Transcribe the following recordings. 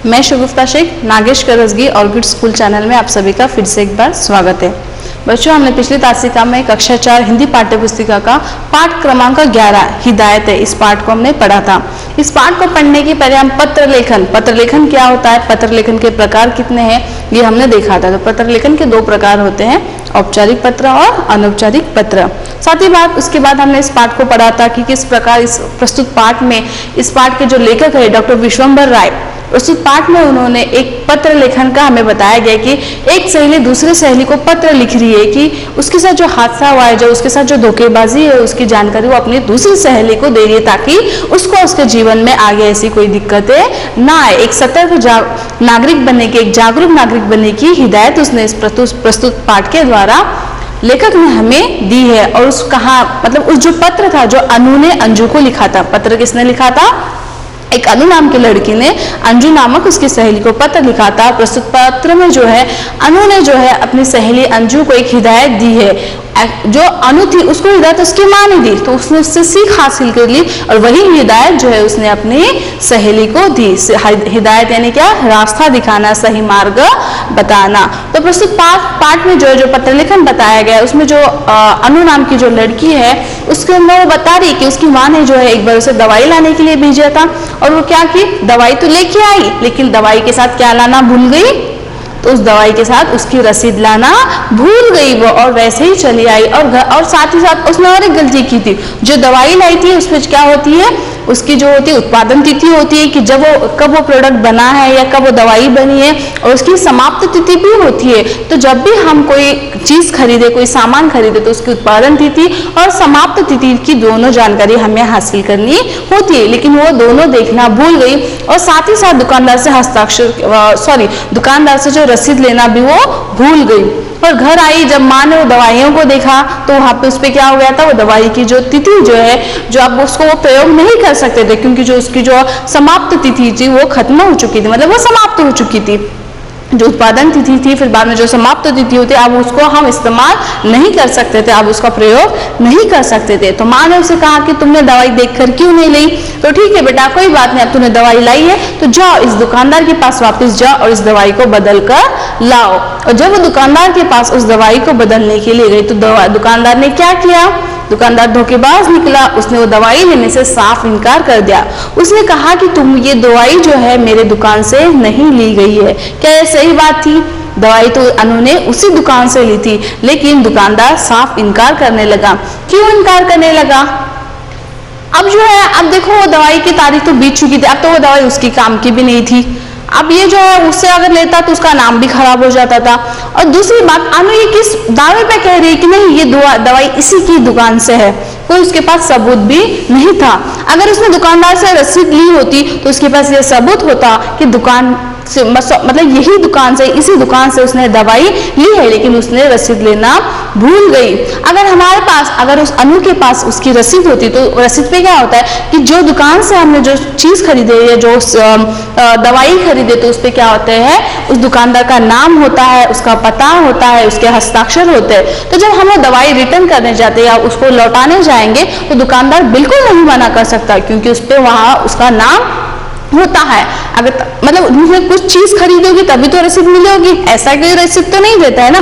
मैं Shagufta Shaikh, Nagesh Karsagi Orchid school channel में आप सभी का फिर से एक बार स्वागत है। बच्चों, हमने पिछली तासिका में कक्षा 4 हिंदी पाठ्य पुस्तिका का पाठ क्रमांक 11 हिदायत है, इस पाठ को हमने पढ़ा था। इस पाठ को पढ़ने के पहले हम पत्र लेखन क्या होता है, पत्र लेखन के प्रकार कितने हैं, ये हमने देखा था। तो पत्र लेखन के 2 प्रकार होते हैं, औपचारिक पत्र और अनौपचारिक पत्र। साथ ही उसके बाद हमने इस पाठ को पढ़ा था कि किस प्रकार इस प्रस्तुत पाठ में इस पाठ के जो लेखक है डॉक्टर विश्वंभर राय, प्रस्तुत पाठ में उन्होंने एक पत्र लेखन का हमें बताया गया कि एक सहेली दूसरे सहेली को पत्र लिख रही है कि उसके साथ जो हादसा हुआ है, जो उसके साथ जो धोखेबाजी है, उसकी जानकारी वो अपनी दूसरी सहेली को दे रही है ताकि उसको उसके जीवन में आगे ऐसी कोई दिक्कतें ना आए। एक सतर्क नागरिक बनने की, एक जागरूक नागरिक बनने की हिदायत उसने इस प्रस्तुत पाठ के द्वारा लेखक ने हमें दी है। और उस उस जो पत्र था, जो अनु ने अंजू को लिखा था, पत्र किसने लिखा था? एक अनु नाम की लड़की ने अंजू नामक उसकी सहेली को पत्र लिखा था। प्रस्तुत पत्र में जो है अनु ने जो है अपनी सहेली अंजू को एक हिदायत दी है। जो अनु थी उसको हिदायत उसकी माँ ने दी, तो उसने उससे सीख हासिल कर ली और वही हिदायत जो है उसने अपनी सहेली को दी। हिदायत यानी क्या? रास्ता दिखाना, सही मार्ग बताना। तो प्रस्तुत पाठ में जो पत्र लेखन बताया गया, उसमें जो अनु नाम की जो लड़की है उसके अंदर वो बता रही कि उसकी माँ ने जो है एक बार उसे दवाई लाने के लिए भेजा था और वो क्या की, दवाई तो लेके आई लेकिन दवाई के साथ क्या लाना भूल गई, तो उस दवाई के साथ उसकी रसीद लाना भूल गई वो, और वैसे ही चली आई। और साथ ही साथ उसने और एक गलती की थी, जो दवाई लाई थी उसमें क्या होती है, उसकी जो होती है उत्पादन तिथि होती है कि कब वो प्रोडक्ट बना है या कब वो दवाई बनी है, और उसकी समाप्त तिथि भी होती है। तो जब भी हम कोई चीज खरीदे, कोई सामान खरीदे, तो उसकी उत्पादन तिथि और समाप्त तिथि की दोनों जानकारी हमें हासिल करनी होती है, लेकिन वो दोनों देखना भूल गई। और साथ ही साथ दुकानदार से जो रसीद लेना भी वो भूल गई। और घर आई, जब माँ ने वो दवाइयों को देखा तो वहाँ पे उस पे क्या हो गया था, वो दवाई की जो तिथि जो है, जो अब उसको वो प्रयोग नहीं कर सकते थे क्योंकि जो उसकी जो समाप्त तिथि थी वो खत्म हो चुकी थी, मतलब वो समाप्त हो चुकी थी। जो उत्पादन तिथि थी, फिर बाद में जो समाप्त तिथि होती है, अब उसको हम इस्तेमाल नहीं कर सकते थे, अब उसका प्रयोग नहीं कर सकते थे। तो माँ ने उसे कहा कि तुमने दवाई देखकर क्यों नहीं ली? तो ठीक है बेटा, कोई बात नहीं, अब तूने दवाई लाई है तो जाओ इस दुकानदार के पास वापस जाओ और इस दवाई को बदल कर लाओ। और जब वो दुकानदार के पास उस दवाई को बदलने के लिए गई तो दुकानदार ने क्या किया? दुकानदार धोखेबाज निकला, उसने वो दवाई लेने से साफ इनकार कर दिया। उसने कहा कि तुम ये दवाई जो है मेरे दुकान से नहीं ली गई है। क्या ये सही बात थी? दवाई तो अनु ने उसी दुकान से ली थी, लेकिन दुकानदार साफ इनकार करने लगा। क्यों इनकार करने लगा? अब जो है, अब देखो वो दवाई की तारीख तो बीत चुकी थी, अब तो वो दवाई उसकी काम की भी नहीं थी। अब ये जो है उससे अगर लेता तो उसका नाम भी खराब हो जाता था। और दूसरी बात, अनु ये किस दावे पे कह रही है कि नहीं ये दवाई इसी की दुकान से है, कोई उसके पास सबूत भी नहीं था। अगर उसने दुकानदार से रसीद ली होती तो उसके पास ये सबूत होता कि दुकान से, मतलब यही दुकान से, इसी दुकान से उसने दवाई ली है, लेकिन उसने रसीद लेना भूल गई। अगर हमारे पास, अगर उस अनु के पास उसकी रसीद होती तो रसीद पे क्या होता है कि जो दुकान से हमने जो चीज खरीदे या जो दवाई खरीदे, तो उस पे क्या होते हैं, उस दुकानदार का नाम होता है, उसका पता होता है, उसके हस्ताक्षर होते हैं। तो जब हम वो दवाई रिटर्न करने जाते हैं या उसको लौटाने जाएंगे तो दुकानदार बिल्कुल नहीं मना कर सकता क्योंकि उस पे वहां उसका नाम होता है। अगर मतलब कुछ चीज खरीदोगी तभी तो रसीद मिलेगी, ऐसा कोई रसीद तो नहीं देता है ना।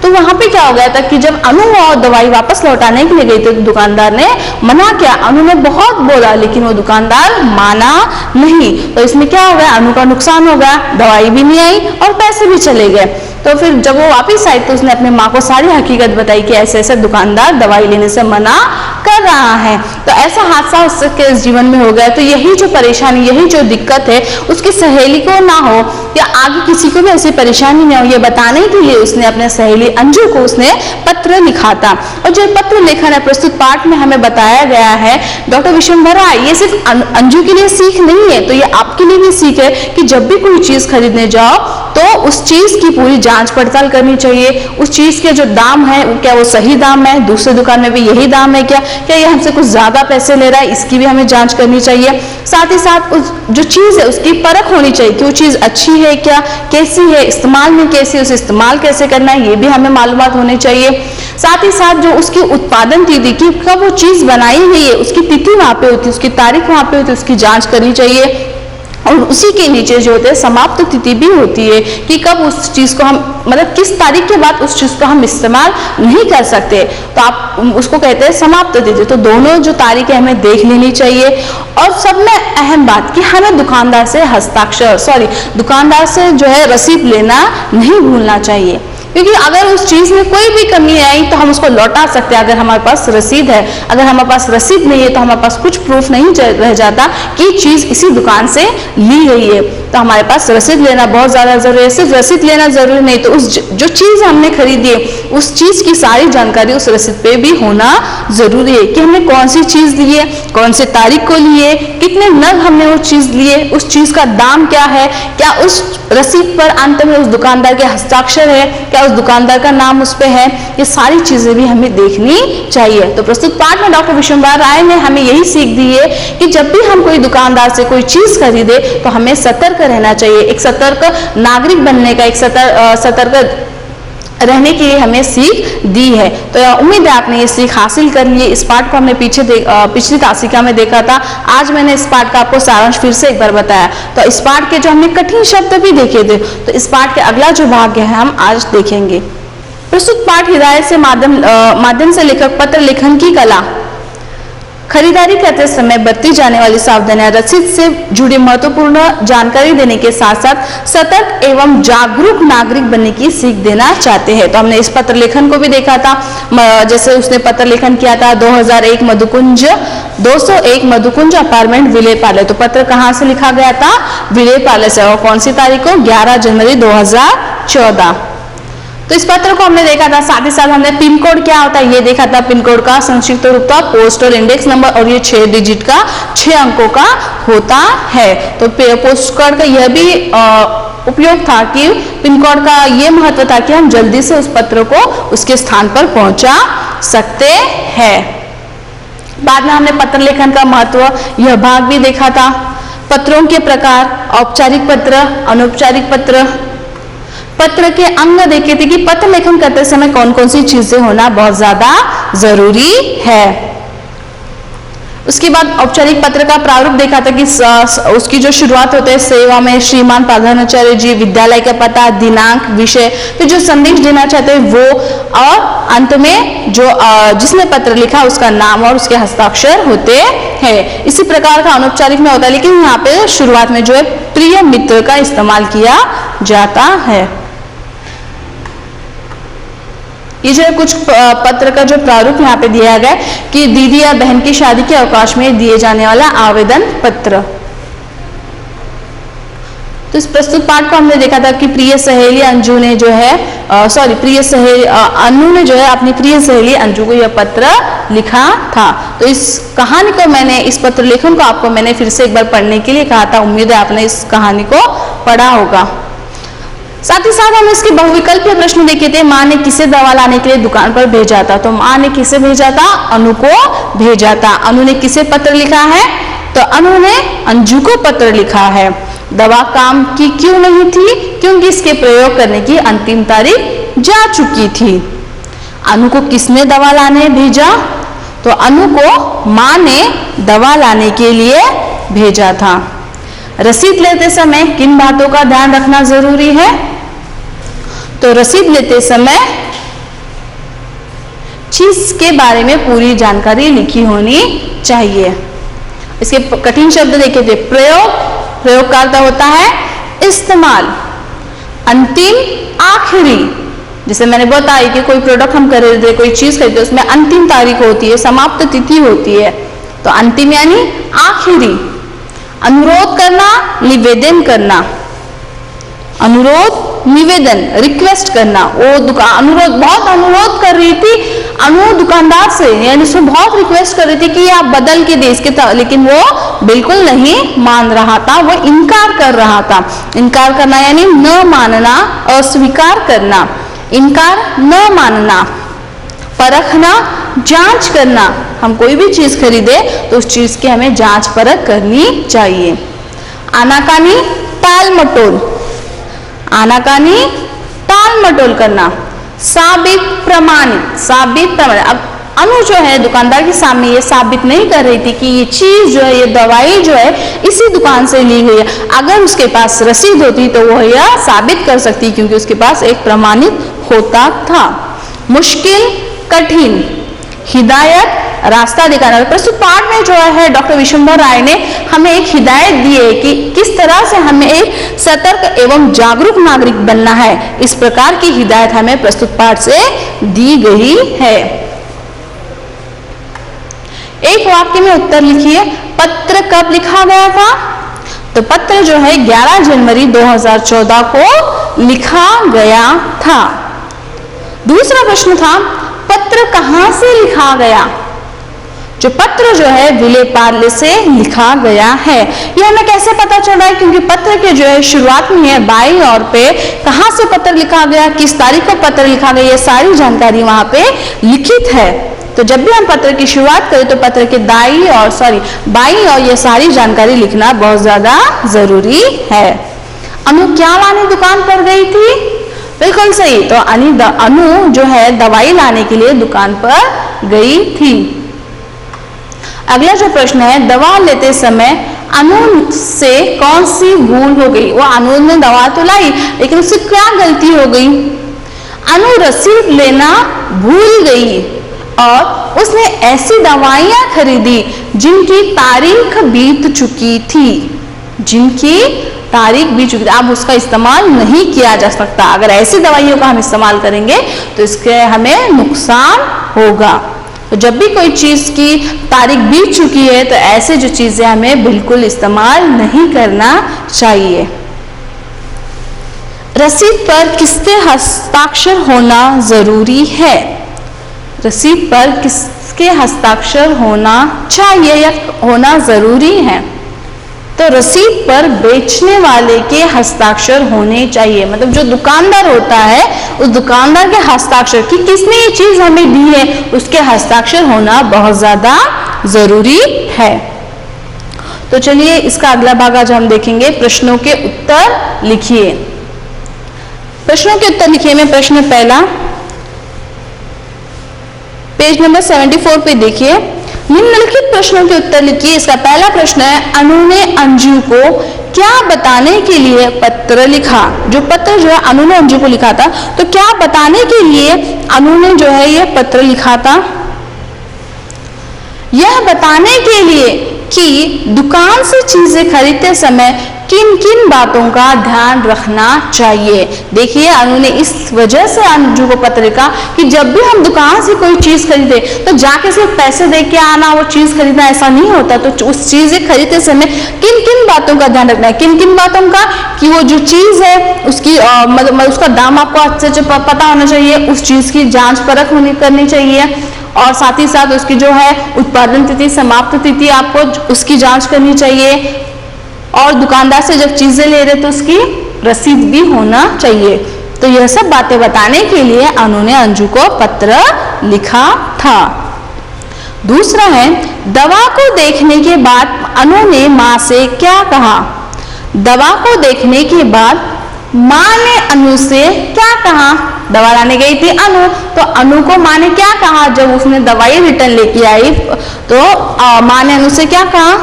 तो वहां पे क्या हो गया था कि जब अनु और दवाई वापस लौटाने के लिए गई थी तो दुकानदार ने मना किया। अनु ने बहुत बोला लेकिन वो दुकानदार माना नहीं। तो इसमें क्या हो गया, अनु का नुकसान हो गया, दवाई भी नहीं आई और पैसे भी चले गए। तो फिर जब वो वापस आई तो उसने अपने माँ को सारी हकीकत बताई कि ऐसे ऐसे दुकानदार दवाई लेने से मना कर रहा है। तो ऐसा हादसा उसके जीवन में हो गया। तो यही जो परेशानी, यही जो दिक्कत है उसकी सहेली को ना हो या आगे किसी को भी ऐसी परेशानी ना हो, ये बताने के लिए उसने अपने सहेली अंजू को उसने पत्र लिखा था। और जो पत्र लेखन है प्रस्तुत पाठ में हमें बताया गया है डॉक्टर विश्वंभर राय, ये सिर्फ अंजू के लिए सीख नहीं है, तो ये आपके लिए भी सीख है कि जब भी कोई चीज खरीदने जाओ तो उस चीज की पूरी जांच पड़ताल करनी चाहिए। उस चीज के जो दाम है क्या वो सही दाम है, दूसरी दुकान में भी यही दाम है क्या ये हमसे कुछ ज्यादा पैसे ले रहा है, इसकी भी हमें जांच करनी चाहिए। साथ ही साथ उस जो चीज है उसकी परख होनी चाहिए कि वो चीज अच्छी है क्या, कैसी है, इस्तेमाल में कैसी, उसे इस्तेमाल कैसे करना है, ये भी हमें मालूमात होनी चाहिए। साथ ही साथ जो उसकी उत्पादन तिथि की कब वो चीज बनाई गई है उसकी तिथि वहां पे होती है, उसकी तारीख वहां पे होती है, उसकी जांच करनी चाहिए। और उसी के नीचे जो होते हैं समाप्त तिथि भी होती है कि कब उस चीज को हम मतलब किस तारीख के बाद उस चीज को हम इस्तेमाल नहीं कर सकते, तो आप उसको कहते हैं समाप्त तिथि। तो दोनों जो तारीखें हमें देख लेनी चाहिए। और सब में अहम बात कि हमें दुकानदार से दुकानदार से जो है रसीद लेना नहीं भूलना चाहिए, क्योंकि अगर उस चीज में कोई भी कमी आई तो हम उसको लौटा सकते हैं अगर हमारे पास रसीद है। अगर हमारे पास रसीद नहीं है तो हमारे पास कुछ प्रूफ नहीं रह जाता कि चीज इसी दुकान से ली गई है। तो हमारे पास रसीद लेना बहुत ज्यादा जरूरी है। सिर्फ रसीद लेना जरूरी नहीं, तो उस जो चीज हमने खरीदी है उस चीज की सारी जानकारी उस रसीद पे भी होना जरूरी है कि हमने कौन सी चीज ली है, कौन सी तारीख को लिए, कितने नग हमने वो चीज लिए, उस चीज का दाम क्या है, क्या उस रसीद पर अंत में उस दुकानदार के हस्ताक्षर है, क्या उस दुकानदार का नाम उस पे है, ये सारी चीजें भी हमें देखनी चाहिए। तो प्रस्तुत पाठ में डॉक्टर विश्वम्भर राय ने हमें यही सीख दी है कि जब भी हम कोई दुकानदार से कोई चीज खरीदे तो हमें सतर्क रहना चाहिए। एक सतर्क नागरिक बनने का, एक सतर्क रहने के लिए हमें सीख दी है। तो उम्मीद है आपने ये सीख हासिल कर ली है। इस पाठ को हमने पिछली तासिका में देखा था, आज मैंने इस पाठ का आपको सारांश फिर से एक बार बताया। तो इस पाठ के जो हमने कठिन शब्द भी देखे थे, तो इस पाठ के अगला जो भाग है हम आज देखेंगे। प्रस्तुत पाठ हिदायत से माध्यम से लेखक पत्र लेखन की कला। खरीदारी करते समय बरती जाने वाली सावधानियां रसीद से जुड़ी महत्वपूर्ण जानकारी देने के साथ साथ सतर्क एवं जागरूक नागरिक बनने की सीख देना चाहते हैं। तो हमने इस पत्र लेखन को भी देखा था, जैसे उसने पत्र लेखन किया था 2001 मधुकुंज अपार्टमेंट विलेपार्ले। तो पत्र कहाँ से लिखा गया था? विलेपार्ले से। और कौन सी तारीख को? 11 जनवरी 2014। तो इस पत्र को हमने देखा था। साथ ही साथ हमने पिन कोड क्या होता है ये देखा था। पिन कोड का संक्षिप्त रूप था पोस्टल इंडेक्स नंबर, और ये 6 डिजिट का 6 अंकों का होता है। तो पोस्ट कोड का यह भी उपयोग था कि पिन कोड का ये महत्व था कि हम जल्दी से उस पत्र को उसके स्थान पर पहुंचा सकते हैं। बाद में हमने पत्र लेखन का महत्व यह भाग भी देखा था। पत्रों के प्रकार, औपचारिक पत्र, अनौपचारिक पत्र, पत्र के अंग देखे थे कि पत्र लेखन करते समय कौन कौन सी चीजें होना बहुत ज्यादा जरूरी है। उसके बाद औपचारिक पत्र का प्रारूप देखा था कि उसकी जो शुरुआत होते है सेवा में श्रीमान प्रधानाचार्य जी, विद्यालय का पता, दिनांक, विषय, फिर जो संदेश देना चाहते हैं वो, और अंत में जो जिसने पत्र लिखा उसका नाम और उसके हस्ताक्षर होते हैं। इसी प्रकार का अनौपचारिक में होता है, लेकिन यहाँ पे शुरुआत में जो है प्रिय मित्र का इस्तेमाल किया जाता है। ये जो है कुछ पत्र का जो प्रारूप यहाँ पे दिया गया कि दीदी या बहन की शादी के अवकाश में दिए जाने वाला आवेदन पत्र। तो इस प्रस्तुत पाठ को हमने देखा था कि प्रिय सहेली अंजू ने जो है अनु ने जो है अपनी प्रिय सहेली अंजू को यह पत्र लिखा था। तो इस कहानी को मैंने, इस पत्र लेखन को आपको मैंने फिर से एक बार पढ़ने के लिए कहा था। उम्मीद है आपने इस कहानी को पढ़ा होगा। साथ ही साथ हम इसके बहुविकल्पीय प्रश्न देखे थे। माँ ने किसे दवा लाने के लिए दुकान पर भेजा था? तो माँ ने किसे भेजा था? अनु को भेजा था। अनु ने किसे पत्र लिखा है? तो अनु ने अंजू को पत्र लिखा है। दवा काम की क्यों नहीं थी? क्योंकि इसके प्रयोग करने की अंतिम तारीख जा चुकी थी। अनु को किसने दवा लाने भेजा? तो अनु को माँ ने दवा लाने के लिए भेजा था। रसीद लेते समय किन बातों का ध्यान रखना जरूरी है? तो रसीद लेते समय चीज के बारे में पूरी जानकारी लिखी होनी चाहिए। इसके कठिन शब्द देखे थे। प्रयोग का अर्थ होता है इस्तेमाल, अंतिम, आखिरी। जैसे मैंने बताया कि कोई प्रोडक्ट हम खरीदते, कोई चीज खरीदते, उसमें अंतिम तारीख होती है, समाप्त तिथि होती है। तो अंतिम यानी आखिरी। अनुरोध करना, निवेदन करना। अनुरोध, निवेदन, रिक्वेस्ट करना। वो बहुत अनुरोध कर रही थी अनु दुकानदार से, यानी उसमें बहुत रिक्वेस्ट कर रही थी कि आप बदल के दे इसके, लेकिन वो बिल्कुल नहीं मान रहा था, वो इनकार कर रहा था। इनकार करना यानी न मानना, अस्वीकार करना। इनकार, न मानना। परखना, जांच करना। हम कोई भी चीज खरीदे तो उस चीज की हमें जांच परख करनी चाहिए। आनाकानी, टाल मटोल। आनाकानी, टाल मटोल करना। साबित, प्रमाणित। साबित, प्रमाणित। अब अनु जो है दुकानदार के सामने ये साबित नहीं कर रही थी कि ये चीज जो है, ये दवाई जो है इसी दुकान से ली गई है। अगर उसके पास रसीद होती तो वो यह साबित कर सकती, क्योंकि उसके पास एक प्रमाणित होता था। मुश्किल, कठिन, हिदायत, रास्ता दिखाना। प्रस्तुत पाठ में जो है डॉक्टर विश्वंभर राय ने हमें एक हिदायत दी है कि किस तरह से हमें एक सतर्क एवं जागरूक नागरिक बनना है। इस प्रकार की हिदायत हमें प्रस्तुत पाठ से दी गई है। एक वाक्य में उत्तर लिखिए, पत्र कब लिखा गया था? तो पत्र जो है 11 जनवरी 2014 को लिखा गया था। दूसरा प्रश्न था, पत्र कहां से लिखा गया? जो पत्र जो है विले पार्ले से लिखा गया है। यह हमें कैसे पता चल रहा है? क्योंकि पत्र के जो है शुरुआत में है बाईं ओर पे कहां से पत्र लिखा गया, किस तारीख को पत्र लिखा गया, ये सारी जानकारी वहां पे लिखित है। तो जब भी हम पत्र की शुरुआत करें तो पत्र के बाईं और ये सारी जानकारी लिखना बहुत ज्यादा जरूरी है। अनु क्या लाने दुकान पर गई थी? बिल्कुल सही, तो अनु जो है दवाई लाने के लिए दुकान पर गई थी। अगला जो प्रश्न है, दवा लेते समय अनु से कौन सी भूल हो गई? वो अनु ने दवा तो लाई, लेकिन उससे क्या गलती हो गई? अनु रसीद लेना भूल गई और उसने ऐसी दवाइयां खरीदी जिनकी तारीख बीत चुकी थी, अब उसका इस्तेमाल नहीं किया जा सकता। अगर ऐसी दवाइयों का हम इस्तेमाल करेंगे तो इसके हमें नुकसान होगा। तो जब भी कोई चीज की तारीख बीत चुकी है तो ऐसे जो चीजें हमें बिल्कुल इस्तेमाल नहीं करना चाहिए। रसीद पर किसके हस्ताक्षर होना जरूरी है? रसीद पर किसके हस्ताक्षर होना चाहिए या होना जरूरी है? तो रसीद पर बेचने वाले के हस्ताक्षर होने चाहिए। मतलब जो दुकानदार होता है उस दुकानदार के हस्ताक्षर कि किसने ये चीज हमें दी है, उसके हस्ताक्षर होना बहुत ज्यादा जरूरी है। तो चलिए इसका अगला भाग आज हम देखेंगे, प्रश्नों के उत्तर लिखिए। प्रश्नों के उत्तर लिखिए में प्रश्न पहला, पेज नंबर 74 पे देखिए। निम्नलिखित प्रश्नों के उत्तर लिखिए। इसका पहला प्रश्न है, अनु ने अंजू को क्या बताने के लिए पत्र लिखा? जो पत्र जो है अनु ने अंजू को लिखा था, तो क्या बताने के लिए अनु ने जो है यह पत्र लिखा था? यह बताने के लिए कि दुकान से चीजें खरीदते समय किन किन बातों का ध्यान रखना चाहिए। देखिए अनु ने इस वजह से अंजू को पत्र लिखा कि जब भी हम दुकान से कोई चीज खरीदे तो जाके सिर्फ पैसे दे के आना, वो चीज खरीदना ऐसा नहीं होता। तो उस चीजें खरीदते समय किन किन बातों का ध्यान रखना है, किन किन बातों का, कि वो जो चीज है उसकी मतलब उसका दाम आपको अच्छे से पता होना चाहिए, उस चीज की जांच परख करनी चाहिए, और साथ ही साथ उसकी जो है उत्पादन तिथि, समाप्त तिथि आपको उसकी जांच करनी चाहिए, और दुकानदार से जब चीजें ले रहे तो उसकी रसीद भी होना चाहिए। तो यह सब बातें बताने के लिए अनु ने अंजू को पत्र लिखा था। दूसरा है, दवा को देखने के बाद अनु ने माँ से क्या कहा? दवा को देखने के बाद माँ ने अनु से क्या कहा? दवा लाने गई थी अनु, तो अनु को माँ ने क्या कहा? जब उसने दवाई रिटर्न लेके आई तो माँ ने अनु से क्या कहा?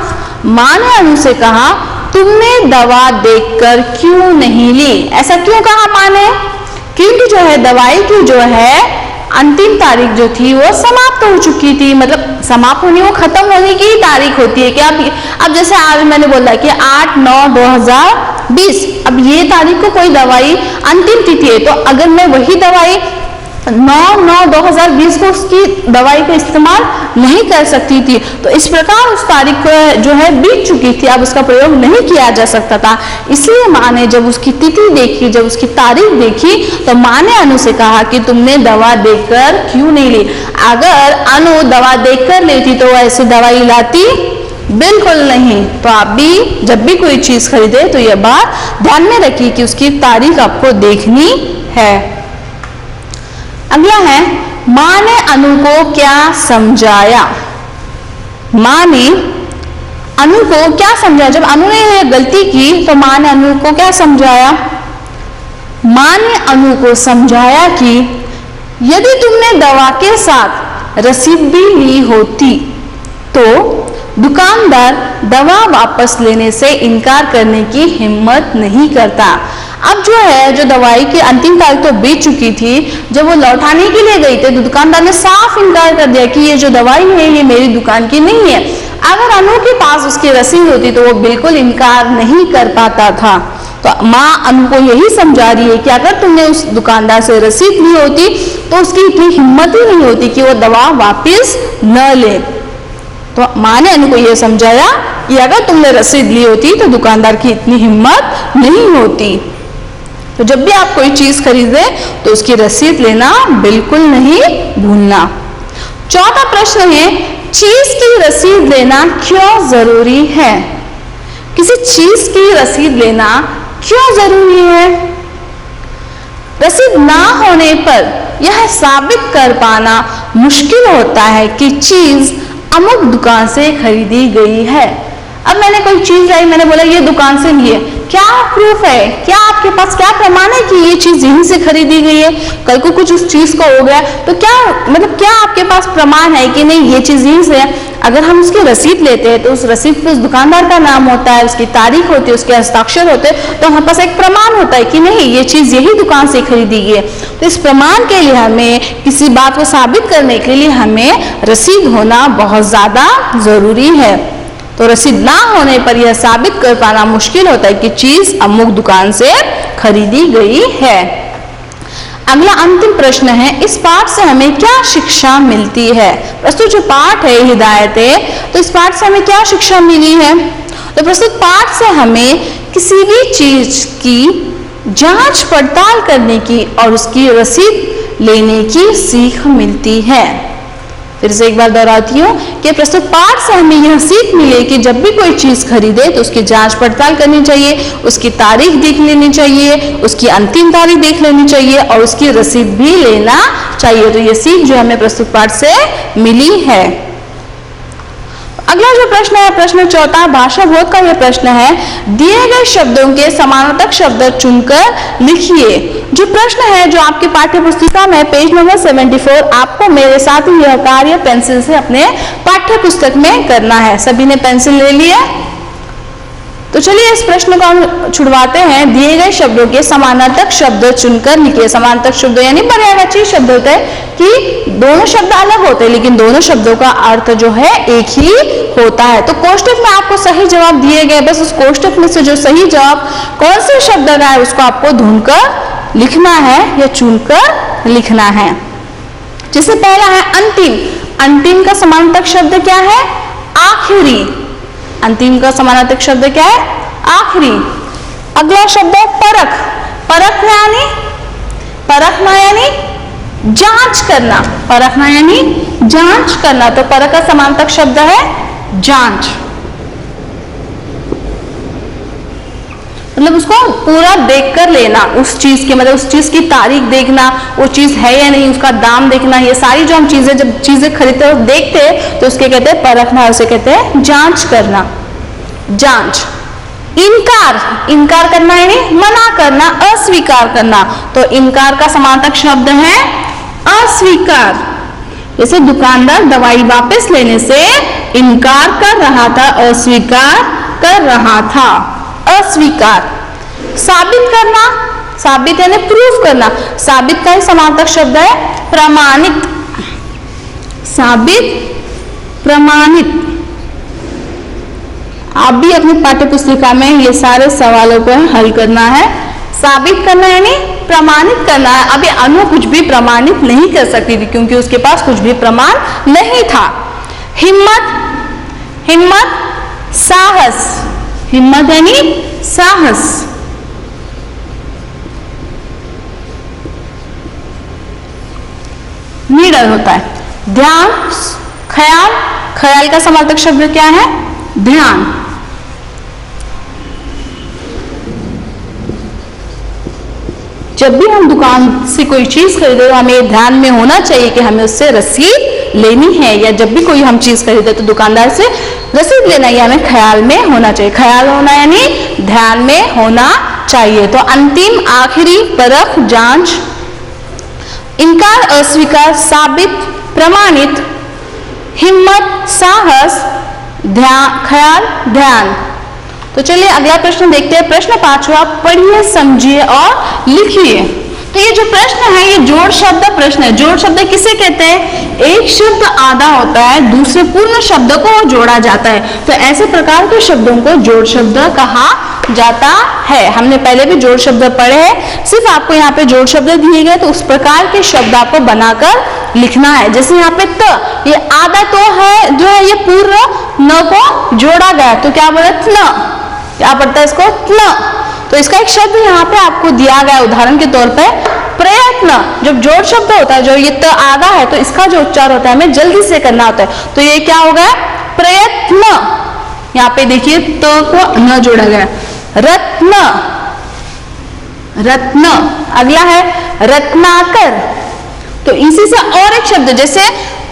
माँ ने अनु से कहा, तुमने दवा देखकर क्यों नहीं ली? ऐसा क्यों कहा माँ ने? क्योंकि जो है दवाई की जो है अंतिम तारीख जो थी वो समाप्त हो चुकी थी। मतलब समाप्त होने, वो खत्म होने की तारीख होती है कि अब जैसे आज मैंने बोला कि 8/9/2020, अब ये तारीख को कोई दवाई अंतिम तिथि है, तो अगर मैं वही दवाई 9/9/2020 को उसकी दवाई का इस्तेमाल नहीं कर सकती थी, तो इस प्रकार उस तारीख को जो है बीत चुकी थी, अब उसका प्रयोग नहीं किया जा सकता था। इसलिए माँ ने जब उसकी तिथि देखी, जब उसकी तारीख देखी, तो माँ ने अनु से कहा कि तुमने दवा देखकर क्यों नहीं ली? अगर अनु दवा देखकर लेती तो वो ऐसी दवाई लाती बिल्कुल नहीं। तो आप भी जब भी कोई चीज खरीदे तो यह बात ध्यान में रखिए कि उसकी तारीख आपको देखनी है। अगला है, माँ ने अनु को क्या समझाया? माँ ने अनु को क्या समझाया? जब अनु ने यह गलती की तो माँ ने अनु को क्या समझाया? माँ ने अनु को समझाया कि यदि तुमने दवा के साथ रसीद भी ली होती तो दुकानदार दवा वापस लेने से इनकार करने की हिम्मत नहीं करता। अब जो है, जो दवाई की अंतिम तारीख तो बीत चुकी थी, जब वो लौटाने के लिए गई थे तो दुकानदार ने साफ इनकार कर दिया कि ये जो दवाई है ये मेरी दुकान की नहीं है। अगर अनु के पास उसकी रसीद होती तो वो बिल्कुल इनकार नहीं कर पाता था। तो माँ अनु को यही समझा रही है कि अगर तुमने उस दुकानदार से रसीद ली होती तो उसकी इतनी हिम्मत ही नहीं होती कि वो दवा वापस न ले। तो माँ ने अनु को यह समझाया कि अगर तुमने रसीद ली होती तो दुकानदार की इतनी हिम्मत नहीं होती। तो जब भी आप कोई चीज खरीदे तो उसकी रसीद लेना बिल्कुल नहीं भूलना। चौथा प्रश्न है, चीज की रसीद लेना क्यों जरूरी है? किसी चीज की रसीद लेना क्यों जरूरी है? रसीद ना होने पर यह साबित कर पाना मुश्किल होता है कि चीज अमुक दुकान से खरीदी गई है। अब मैंने कोई चीज लाई, मैंने बोला ये दुकान से ली है, क्या प्रूफ है, क्या आपके पास क्या प्रमाण है कि ये चीज यहीं से खरीदी गई है? कल को कुछ उस चीज को हो गया तो क्या मतलब क्या आपके पास प्रमाण है कि नहीं ये चीज यहीं से है? अगर हम उसकी रसीद लेते हैं तो उस रसीद पे उस दुकानदार का नाम होता है, उसकी तारीख होती है, उसके हस्ताक्षर होते हैं, तो हमारे पास एक प्रमाण होता है कि नहीं ये चीज यही दुकान से खरीदी गई है। तो इस प्रमाण के लिए हमें किसी बात को साबित करने के लिए हमें रसीद होना बहुत ज्यादा जरूरी है। तो रसीद ना होने पर यह साबित कर पाना मुश्किल होता है कि चीज अमुक दुकान से खरीदी गई है। अगला अंतिम प्रश्न है, इस पाठ से हमें क्या शिक्षा मिलती है? प्रस्तुत जो पाठ है हिदायतें, तो इस पाठ से हमें क्या शिक्षा मिली है? तो प्रस्तुत पाठ से हमें किसी भी चीज की जांच पड़ताल करने की और उसकी रसीद लेने की सीख मिलती है। फिर से एक बार दोहराती हूँ कि प्रस्तुत पाठ से हमें यह सीख मिले कि जब भी कोई चीज खरीदे तो उसकी जांच पड़ताल करनी चाहिए, उसकी तारीख देख लेनी चाहिए, उसकी अंतिम तारीख देख लेनी चाहिए और उसकी रसीद भी लेना चाहिए। तो यह सीख जो हमें प्रस्तुत पाठ से मिली है। अगला जो प्रश्न है, प्रश्न चौथा, भाषा बोध का यह प्रश्न है, दिए गए शब्दों के समानार्थक शब्द चुनकर लिखिए। जो प्रश्न है जो आपकी पाठ्य पुस्तिका में पेज नंबर 74, आपको मेरे साथ ही यह कार्य पेंसिल से अपने पाठ्य पुस्तक में करना है। सभी ने पेंसिल ले लिया? तो चलिए इस प्रश्न को हम छुड़वाते हैं। दिए गए शब्दों के समानार्थक शब्द चुनकर लिखिए। समानार्थक शब्द यानी पर्यायवाची शब्द होते हैं कि दोनों शब्द अलग होते हैं लेकिन दोनों शब्दों का अर्थ जो है एक ही होता है। तो कोष्टक में आपको सही जवाब दिए गए, बस उस कोष्टक में से जो सही जवाब कौन से शब्द का है उसको आपको ढूंढकर लिखना है या चुनकर लिखना है। जैसे पहला है अंतिम। अंतिम का समानार्थक शब्द क्या है? आखिरी। अंतिम का समानार्थक शब्द क्या है? आखिरी। अगला शब्द है परख। परखना यानी जांच करना। परखना यानी जांच करना। तो परख का समानार्थक शब्द है जांच। मतलब उसको पूरा देखकर लेना, उस चीज के मतलब उस चीज की तारीख देखना, वो चीज है या नहीं, उसका दाम देखना, ये सारी जो हम चीजें जब चीजें खरीदते हैं देखते हैं तो उसके कहते हैं परखना, उसे कहते हैं जांच करना। जांच। इनकार। इनकार करना यानी मना करना, अस्वीकार करना। तो इनकार का समानार्थक शब्द है अस्वीकार। जैसे दुकानदार दवाई वापस लेने से इनकार कर रहा था, अस्वीकार कर रहा था। अस्वीकार। साबित करना। साबित यानी प्रूफ करना। साबित का ही समानार्थक शब्द है प्रमाणित। साबित, प्रमाणित। आप भी अपनी पाठ्य पुस्तिका में ये सारे सवालों को हल करना है। साबित करना यानी प्रमाणित करना है। अभी अनु कुछ भी प्रमाणित नहीं कर सकती थी क्योंकि उसके पास कुछ भी प्रमाण नहीं था। हिम्मत। हिम्मत, साहस। हिम्मत यानी साहस। निडर होता है। ध्यान, ख्याल। ख्याल का समानार्थक शब्द क्या है? ध्यान। जब भी हम दुकान से कोई चीज खरीदे तो हमें ध्यान में होना चाहिए कि हमें उससे रसीद लेनी है, या जब भी कोई हम चीज खरीदे तो दुकानदार से रसीद लेना है, हमें ख्याल में होना चाहिए। ख्याल होना यानी ध्यान में होना चाहिए। तो अंतिम, आखिरी, परख, जांच। इनकार, अस्वीकार, साबित, प्रमाणित, हिम्मत, साहस, ध्यान, ख्याल, ध्यान। तो चलिए अगला प्रश्न देखते हैं। प्रश्न 5वां, पढ़िए, समझिए और लिखिए। तो ये जो प्रश्न है ये जोड़ शब्द प्रश्न है। जोड़ शब्द किसे कहते हैं? एक शब्द आधा होता है, दूसरे पूर्ण शब्द को जोड़ा जाता है। तो ऐसे प्रकार के शब्दों को जोड़ शब्द कहा जाता है। हमने पहले भी जोड़ शब्द पढ़े हैं। सिर्फ आपको यहाँ पे जोड़ शब्द दिए गए तो उस प्रकार के शब्द आपको बनाकर लिखना है। जैसे यहाँ पे त, ये आधा तो है जो है ये पूर्ण न को जोड़ा गया, तो क्या बोले? त्न। क्या पढ़ता है इसको? त्न। तो इसका एक शब्द यहाँ पे आपको दिया गया उदाहरण के तौर पे, प्रयत्न। जब जोड़ शब्द होता है, जो ये त आधा है, तो इसका जो उच्चार होता है हमें जल्दी से करना होता है। तो ये क्या होगा? प्रयत्न। यहाँ पे देखिए त को न जोड़ा गया। रत्न, रत्न। अगला है रत्नाकर। तो इसी से और एक शब्द, जैसे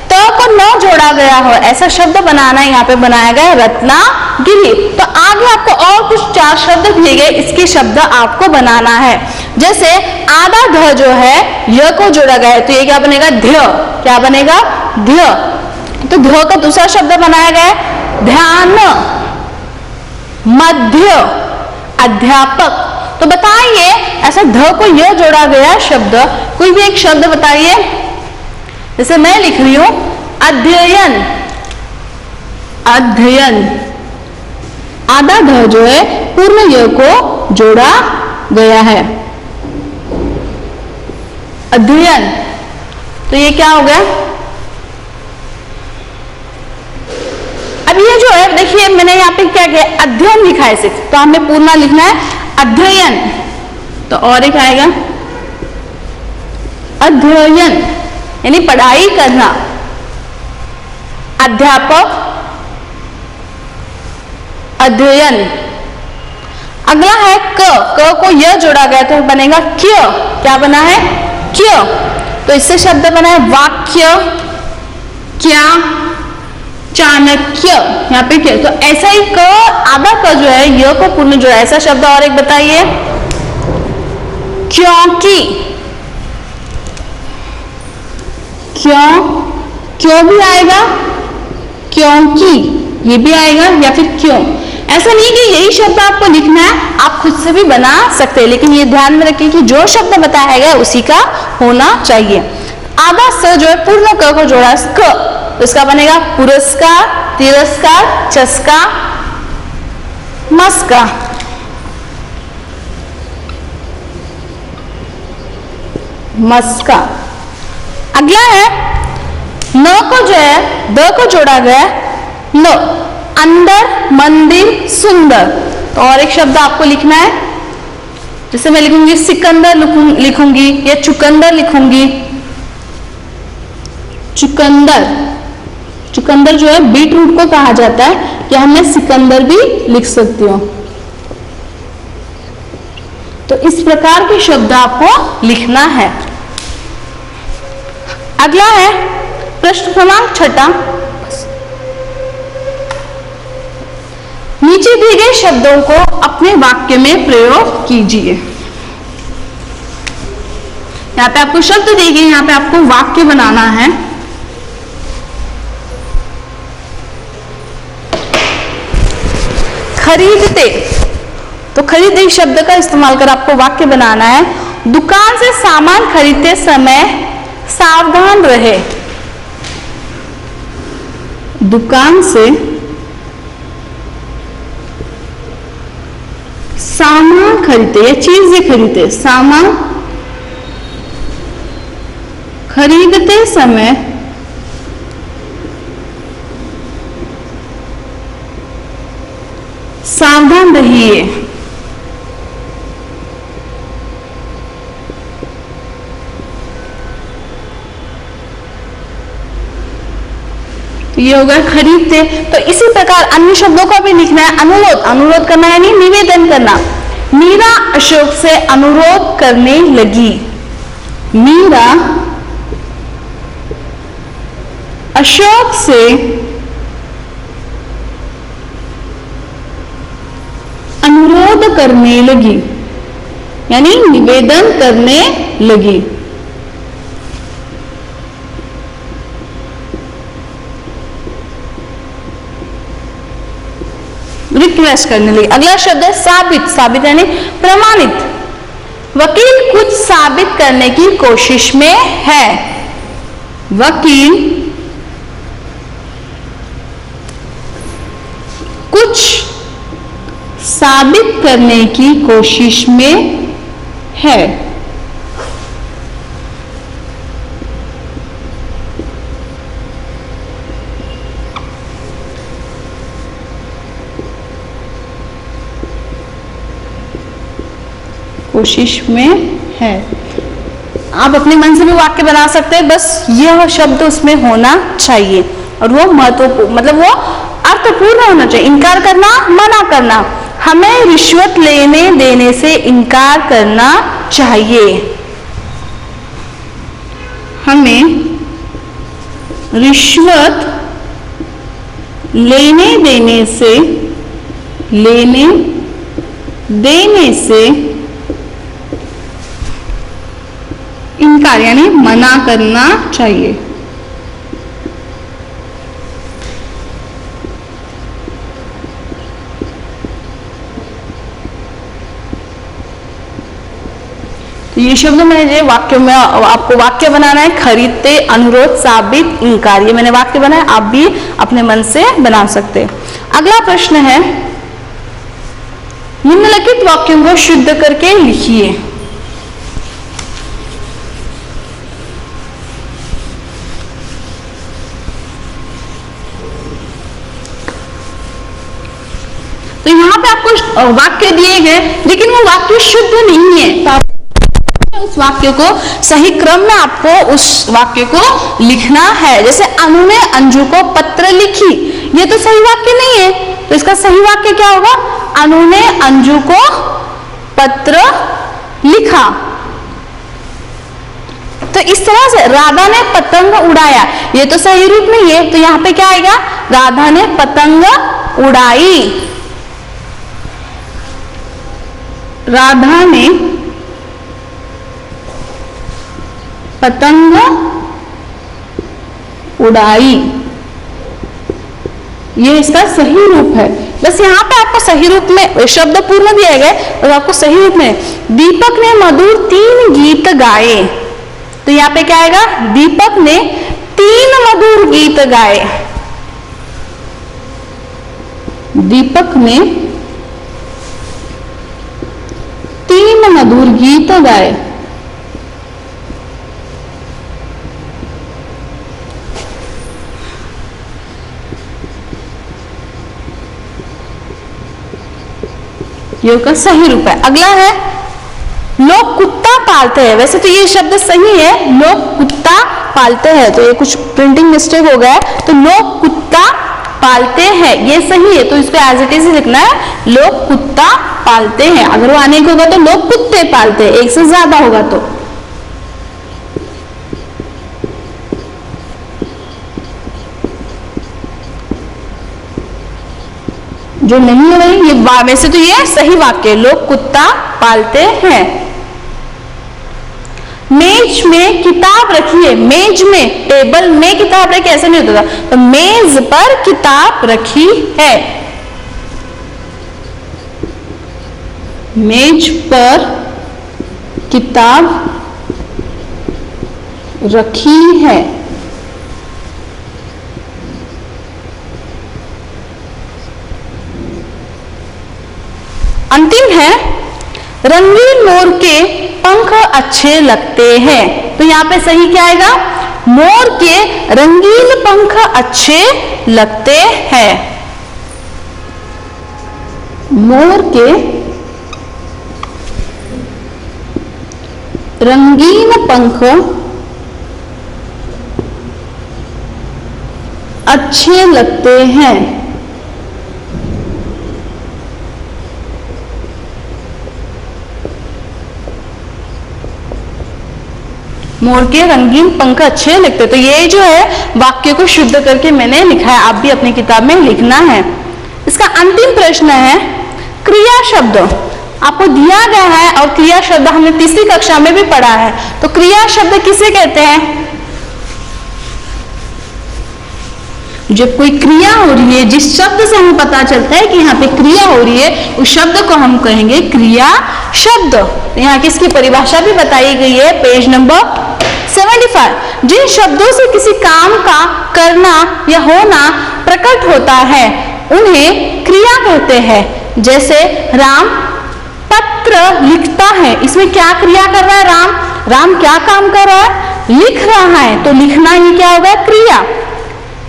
त को न जोड़ा गया हो ऐसा शब्द बनाना है, यहाँ पे बनाया गया रत्नागिरी। तो आगे आपको और कुछ 4 शब्द दिए गए, इसके शब्द आपको बनाना है। जैसे आधा ध जो है य को जोड़ा गया है, तो ये क्या बनेगा? ध्य। क्या बनेगा? ध्य। तो ध्य का दूसरा शब्द बनाया गया है ध्यान। मध्य, अध्यापक। तो बताइए ऐसा ध को य जोड़ा गया शब्द, कोई भी एक शब्द बताइए। जैसे मैं लिख रही हूं अध्ययन, अध्ययन। आधा ध जो है पूर्ण य को जोड़ा गया है, अध्ययन। तो ये क्या हो गया? अब ये जो है देखिए मैंने यहाँ पे क्या किया? अध्ययन लिखा है सिर्फ, तो हमें पूर्ण लिखना है अध्ययन। तो और एक आएगा अध्ययन, यानी पढ़ाई करना। अध्यापक, अध्ययन। अगला है क। क को य जोड़ा गया तो बनेगा क्य। क्या बना है? क्य। तो इससे शब्द बना है वाक्य, क्या, चाणक्य। यहाँ पे क्या? तो ऐसा ही क आधा क जो है य को पूर्ण जोड़ा, ऐसा शब्द और एक बताइए। क्योंकि, क्यों, क्यों भी आएगा, क्योंकि ये भी आएगा, या फिर क्यों। ऐसा नहीं कि यही शब्द आपको लिखना है, आप खुद से भी बना सकते हैं, लेकिन ये ध्यान में रखिए कि जो शब्द बताया गया उसी का होना चाहिए। आधा स जो है पूर्ण क को जोड़ा क, तो इसका बनेगा पुरस्कार, तिरस्कार, चस्का, मस्का। मस्का। अगला है न को जो है द को जोड़ा गया न, अंदर, मंदिर, सुंदर। तो और एक शब्द आपको लिखना है। जैसे मैं लिखूंगी सिकंदर लिखूंगी या चुकंदर लिखूंगी। चुकंदर, चुकंदर जो है बीट रूट को कहा जाता है, या मैं सिकंदर भी लिख सकती हूँ। तो इस प्रकार के शब्द आपको लिखना है। अगला है प्रश्न क्रमांक 6। नीचे दिए गए शब्दों को अपने वाक्य में प्रयोग कीजिए। यहाँ पे आपको शब्द दिए गए, यहाँ पे आपको वाक्य बनाना है। खरीदते, तो खरीदे शब्द का इस्तेमाल कर आपको वाक्य बनाना है। दुकान से सामान खरीदते समय सावधान रहे। दुकान से सामान खरीदते या चीजें खरीदते, सामान खरीदते समय सावधान रहिए। ये होगा खरीदते। तो इसी प्रकार अन्य शब्दों को भी लिखना है। अनुरोध, अनुरोध करना यानी निवेदन करना। मीरा अशोक से अनुरोध करने लगी। मीरा अशोक से अनुरोध करने लगी, यानी निवेदन करने लगी। रिक्वेस्ट करने लगे। अगला शब्द है साबित। साबित यानी प्रमाणित। वकील कुछ साबित करने की कोशिश में है। वकील कुछ साबित करने की कोशिश में है। कोशिश में है। आप अपने मन से भी वाक्य बना सकते हैं, बस यह शब्द उसमें होना चाहिए और वो महत्वपूर्ण, मतलब वो अर्थपूर्ण होना चाहिए। इनकार करना, मना करना। हमें रिश्वत लेने देने से इनकार करना चाहिए। हमें रिश्वत लेने देने से इनकार यानी मना करना चाहिए। तो ये शब्द मैंने वाक्य में आपको वाक्य बनाना है। खरीदते, अनुरोध, साबित, इनकार, ये मैंने वाक्य बनाया। आप भी अपने मन से बना सकते हैं। अगला प्रश्न है, निम्नलिखित वाक्यों को शुद्ध करके लिखिए। तो यहाँ पे आपको वाक्य दिए गए, लेकिन वो वाक्य शुद्ध नहीं है, तो आप उस वाक्य को सही क्रम में आपको उस वाक्य को लिखना है। जैसे अनु ने अंजू को पत्र लिखी, ये तो सही वाक्य नहीं है, तो इसका सही वाक्य क्या होगा? अनु ने अंजू को पत्र लिखा। तो इस तरह से राधा ने पतंग उड़ाया, ये तो सही रूप नहीं है, तो यहाँ पे क्या आएगा? राधा ने पतंग उड़ाई। राधा ने पतंग उड़ाई, ये इसका सही रूप है। बस यहाँ पे आपको सही रूप में शब्द पूर्ण दिए गए और आपको सही रूप में। दीपक ने मधुर 3 गीत गाए, तो यहाँ पे क्या आएगा? दीपक ने 3 मधुर गीत गाए। दीपक ने 3 मधुर गीत गाए। ये का सही रूप है। अगला है, लोग कुत्ता पालते हैं। वैसे तो ये शब्द सही है, लोग कुत्ता पालते हैं, तो ये कुछ प्रिंटिंग मिस्टेक हो गया है। तो लोग कुत्ता पालते हैं, ये सही है, तो इसको एज इट इज लिखना है, लोग कुत्ता पालते हैं। अगर वो अनेक होगा तो लोग कुत्ते पालते हैं, एक से ज्यादा होगा तो। जो नहीं है वही ये, वैसे तो ये सही वाक्य, लोग कुत्ता पालते हैं। मेज में किताब रखी है। मेज में, टेबल में किताब रखी, ऐसे नहीं होता था, तो मेज पर किताब रखी है। मेज पर किताब रखी है। अंतिम है, रंगीन मोर के पंख अच्छे लगते हैं। तो यहां पे सही क्या आएगा? मोर के रंगीन पंख अच्छे लगते हैं। मोर के रंगीन पंख अच्छे लगते हैं। मोर के रंगीन पंख अच्छे लगते। तो ये जो है वाक्य को शुद्ध करके मैंने लिखा है, आप भी अपनी किताब में लिखना है। इसका अंतिम प्रश्न है, क्रिया शब्द आपको दिया गया है और क्रिया शब्द हमने तीसरी कक्षा में भी पढ़ा है। तो क्रिया शब्द किसे कहते हैं? जब कोई क्रिया हो रही है, जिस शब्द से हमें पता चलता है कि यहाँ पे क्रिया हो रही है, उस शब्द को हम कहेंगे क्रिया शब्द। यहाँ की इसकी परिभाषा भी बताई गई है पेज नंबर 75। जिन शब्दों से किसी काम का करना या होना प्रकट होता है उन्हें क्रिया कहते हैं। जैसे राम पत्र लिखता है, इसमें क्या क्रिया कर रहा है? राम क्या काम कर रहा है? लिख रहा है, तो लिखना ही क्या होगा? क्रिया।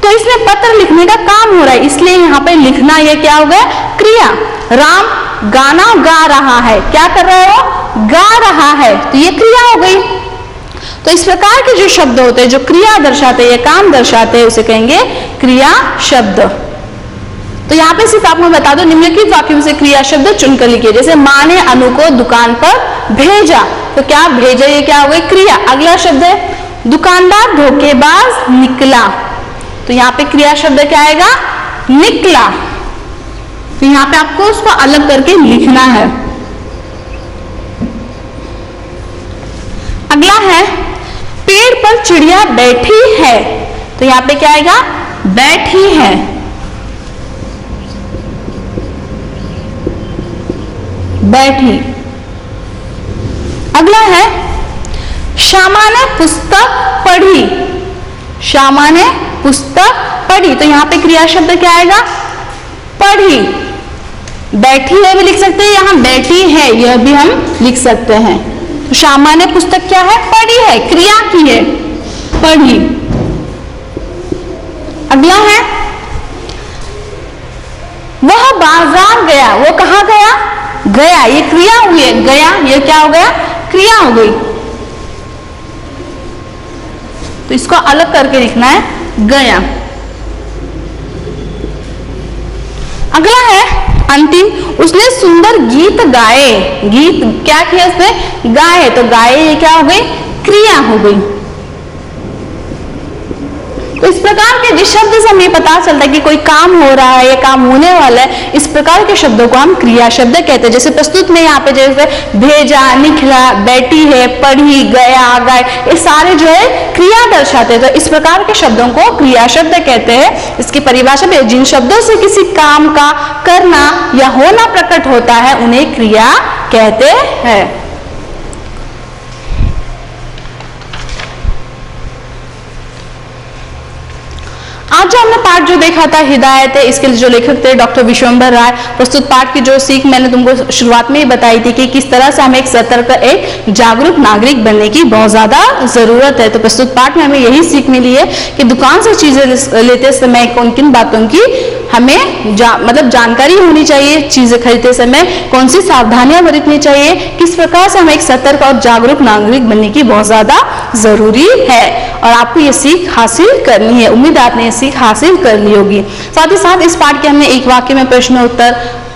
तो इसमें पत्र लिखने का काम हो रहा है, इसलिए यहाँ पे लिखना ये क्या हो गया? क्रिया। राम गाना गा रहा है, क्या कर रहा है वो? गा रहा है, तो ये क्रिया हो गई। तो इस प्रकार के जो शब्द होते हैं जो क्रिया दर्शाते हैं, काम दर्शाते हैं, उसे कहेंगे क्रिया शब्द। तो यहाँ पे सिर्फ आपको बता दो, निम्नलिखित वाक्यों से क्रिया शब्द चुनकर लिखिए। जैसे माँ ने अनु को दुकान पर भेजा, तो क्या भेजा? ये क्या हो गई? क्रिया। अगला शब्द है दुकानदार धोखेबाज निकला, तो यहाँ पे क्रिया शब्द क्या आएगा? निकला। तो यहाँ पे आपको उसको अलग करके लिखना है। अगला है पेड़ पर चिड़िया बैठी है, तो यहाँ पे क्या आएगा? बैठी है। बैठी। अगला है श्यामा ने पुस्तक पढ़ी, श्यामा ने पुस्तक पढ़ी, तो यहाँ पे क्रिया शब्द क्या आएगा? पढ़ी। बैठी है भी लिख सकते हैं, यहाँ बैठी है यह भी हम लिख सकते हैं। तो श्यामा ने पुस्तक क्या है? पढ़ी है, क्रिया की है, पढ़ी। अगला है वह बाजार गया, वो कहाँ गया? गया, ये क्रिया हुई है, गया, ये क्या हो गया? क्रिया हो गई। तो इसको अलग करके लिखना है, गया। अगला है अंतिम, उसने सुंदर गीत गाए, गीत क्या किया उसने? गाए, तो गाए ये क्या हो गई? क्रिया हो गई। तो इस प्रकार के जिस शब्द से हमें पता चलता है कि कोई काम हो रहा है या काम होने वाला है, इस प्रकार के शब्दों को हम क्रिया शब्द कहते हैं। जैसे प्रस्तुत में यहाँ पे जैसे भेजा, निकला, बैठी है, पढ़ी, गया, गाय, ये सारे जो है क्रिया दर्शाते हैं। तो इस प्रकार के शब्दों को क्रिया शब्द कहते हैं। इसकी परिभाषा में जिन शब्दों से किसी काम का करना या होना प्रकट होता है उन्हें क्रिया कहते हैं। आज जो हमने पाठ जो देखा था हिदायत है, इसके जो लेखक थे डॉक्टर विश्वंभर राय। प्रस्तुत पाठ की जो सीख मैंने तुमको शुरुआत में ही बताई थी कि किस तरह से हमें एक सतर्क, एक जागरूक नागरिक बनने की बहुत ज्यादा जरूरत है। तो प्रस्तुत पाठ में हमें यही सीख मिली है कि दुकान से चीजें लेते समय कौन किन बातों की हमें मतलब जानकारी होनी चाहिए, चीजें खरीदते समय कौन सी सावधानियां बरतनी चाहिए, किस प्रकार से हमें एक सतर्क और जागरूक नागरिक बनने की बहुत ज्यादा जरूरी है। और आपको ये सीख हासिल करनी है। उम्मीद आपने ये सीख हासिल कर ली होगी। साथ ही साथ इस पाठ के हमने एक वाक्य में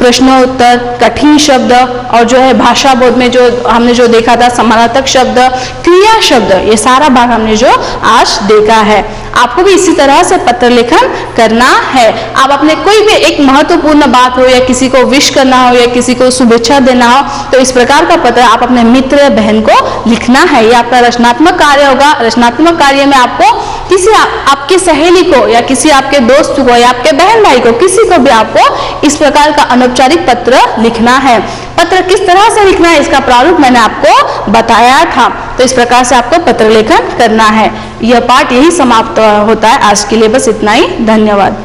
प्रश्नोत्तर, कठिन शब्द और जो है भाषा बोध में जो हमने जो देखा था समानार्थक शब्द, क्रिया शब्द, ये सारा भाग हमने जो आज देखा है। आपको भी इसी तरह से पत्र लेखन करना है। आप अपने कोई भी एक महत्वपूर्ण बात हो या किसी को विश करना हो या किसी को शुभेच्छा देना हो, तो इस प्रकार का पत्र आप अपने मित्र बहन को लिखना है। ये आपका रचनात्मक कार्य होगा। रचनात्मक कार्य में आपको किसी आपकी सहेली को या किसी आपके दोस्त को या आपके बहन भाई को, किसी को भी आपको इस प्रकार का अनौपचारिक पत्र लिखना है। पत्र किस तरह से लिखना है इसका प्रारूप मैंने आपको बताया था। तो इस प्रकार से आपको पत्र लेखन करना है। यह पाठ यही समाप्त होता है। आज के लिए बस इतना ही। धन्यवाद।